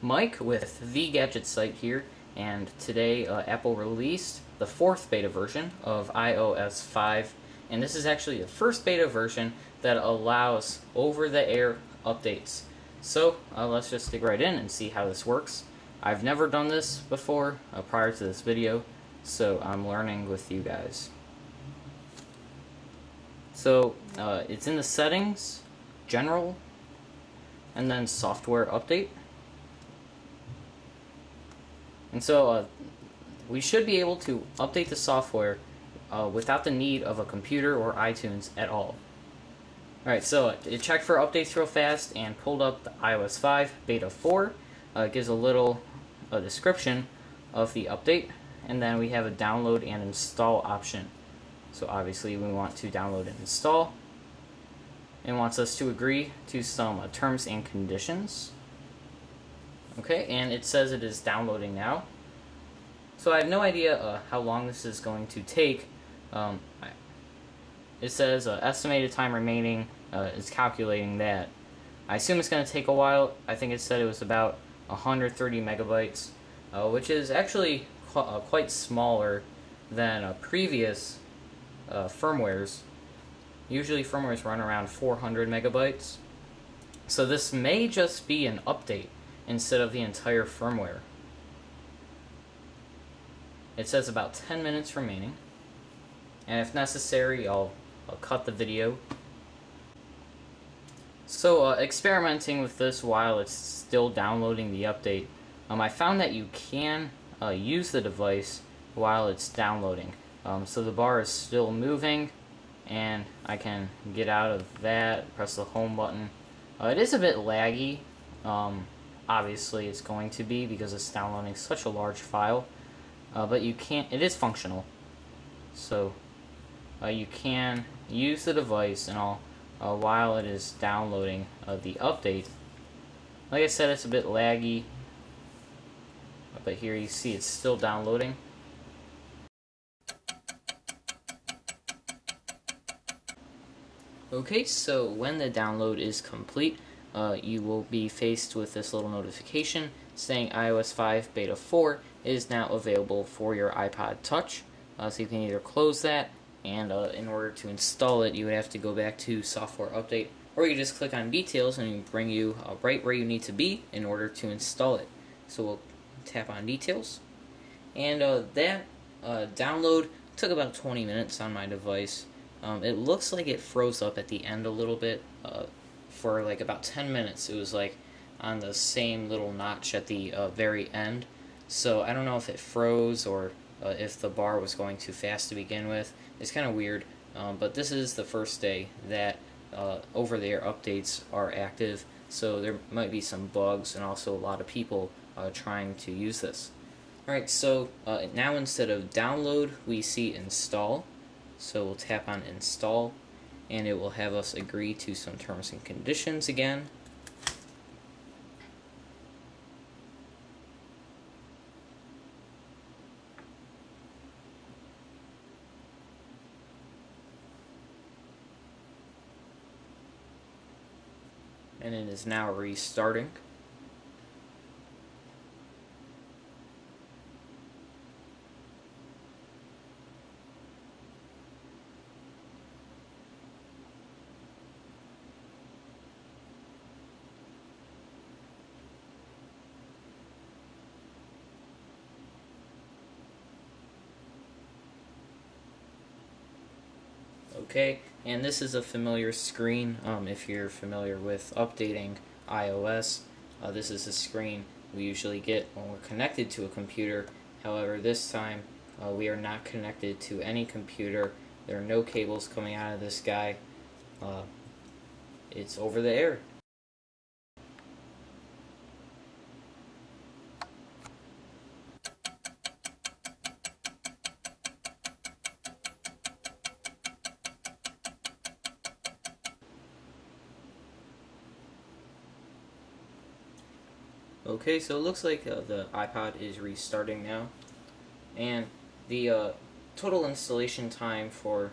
Mike with the Gadget Site here, and today Apple released the 4th beta version of iOS 5, and this is actually the first beta version that allows over-the-air updates. So let's just dig right in and see how this works. I've never done this before prior to this video, so I'm learning with you guys. So it's in the settings, general, and then software update. And so we should be able to update the software without the need of a computer or iTunes at all. Alright, so it checked for updates real fast and pulled up the iOS 5 Beta 4. It gives a little description of the update, and then we have a download and install option. So obviously we want to download and install. It wants us to agree to some terms and conditions. Okay, and it says it is downloading now. So I have no idea how long this is going to take. It says estimated time remaining is calculating that. I assume it's going to take a while. I think it said it was about 130 megabytes, which is actually quite smaller than previous firmwares. Usually firmwares run around 400 megabytes. So this may just be an update instead of the entire firmware. It says about 10 minutes remaining, and if necessary I'll cut the video. So experimenting with this while it's still downloading the update, I found that you can use the device while it's downloading. So the bar is still moving, and I can get out of that, press the home button. It is a bit laggy. Obviously it's going to be because it's downloading such a large file, but you can't, it is functional. So you can use the device and all while it is downloading the update. Like I said, it's a bit laggy, but here you see it's still downloading. Okay, so when the download is complete, you will be faced with this little notification saying iOS 5 Beta 4 is now available for your iPod Touch. So you can either close that, and in order to install it you would have to go back to software update, or you just click on details and it will bring you right where you need to be in order to install it. So we'll tap on details, and that download took about 20 minutes on my device. It looks like it froze up at the end a little bit. For like about 10 minutes it was like on the same little notch at the very end. So I don't know if it froze or if the bar was going too fast to begin with. It's kind of weird, but this is the first day that over-the-air updates are active, so there might be some bugs and also a lot of people trying to use this. Alright, so now instead of download we see install. So we'll tap on install, and it will have us agree to some terms and conditions again. And it is now restarting. Okay, and this is a familiar screen if you're familiar with updating iOS. This is a screen we usually get when we're connected to a computer. However, this time we are not connected to any computer. There are no cables coming out of this guy. It's over the air. Okay, so it looks like the iPod is restarting now, and the total installation time for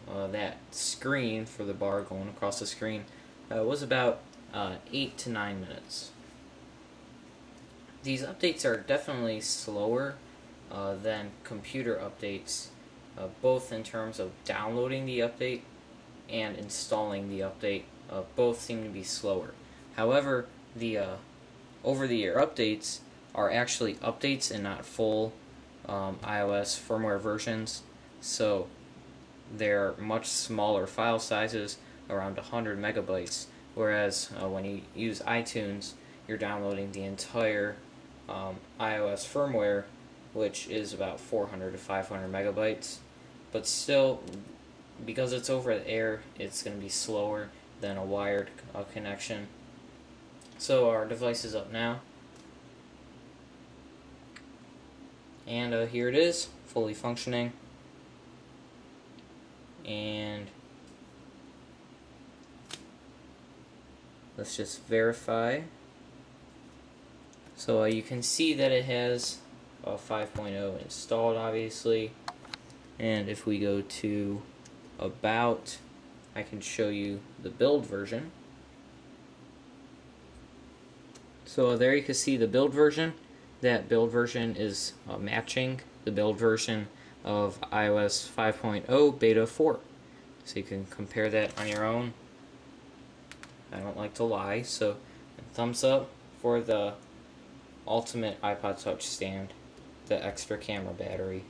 that screen, for the bar going across the screen, was about 8 to 9 minutes. These updates are definitely slower than computer updates, both in terms of downloading the update and installing the update. Both seem to be slower. However, the over-the-air updates are actually updates and not full iOS firmware versions, so they're much smaller file sizes, around 100 megabytes, whereas when you use iTunes, you're downloading the entire iOS firmware, which is about 400 to 500 megabytes. But still, because it's over the air, it's going to be slower than a wired connection. So our device is up now, and here it is, fully functioning. And let's just verify. So you can see that it has 5.0 installed, obviously. And if we go to About, I can show you the build version. So there you can see the build version. That build version is matching the build version of iOS 5.0 Beta 4. So you can compare that on your own. I don't like to lie, so thumbs up for the ultimate iPod Touch stand, the extra camera battery.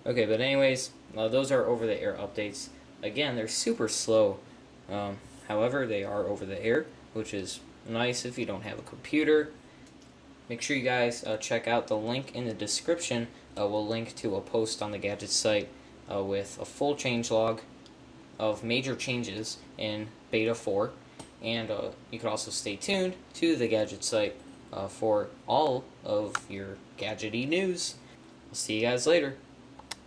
Okay, but anyways, those are over-the-air updates. Again, they're super slow. However, they are over-the-air, which is nice if you don't have a computer. Make sure you guys check out the link in the description. We'll link to a post on the Gadget site with a full changelog of major changes in Beta 4. And you can also stay tuned to the Gadget site for all of your gadgety news. I'll see you guys later.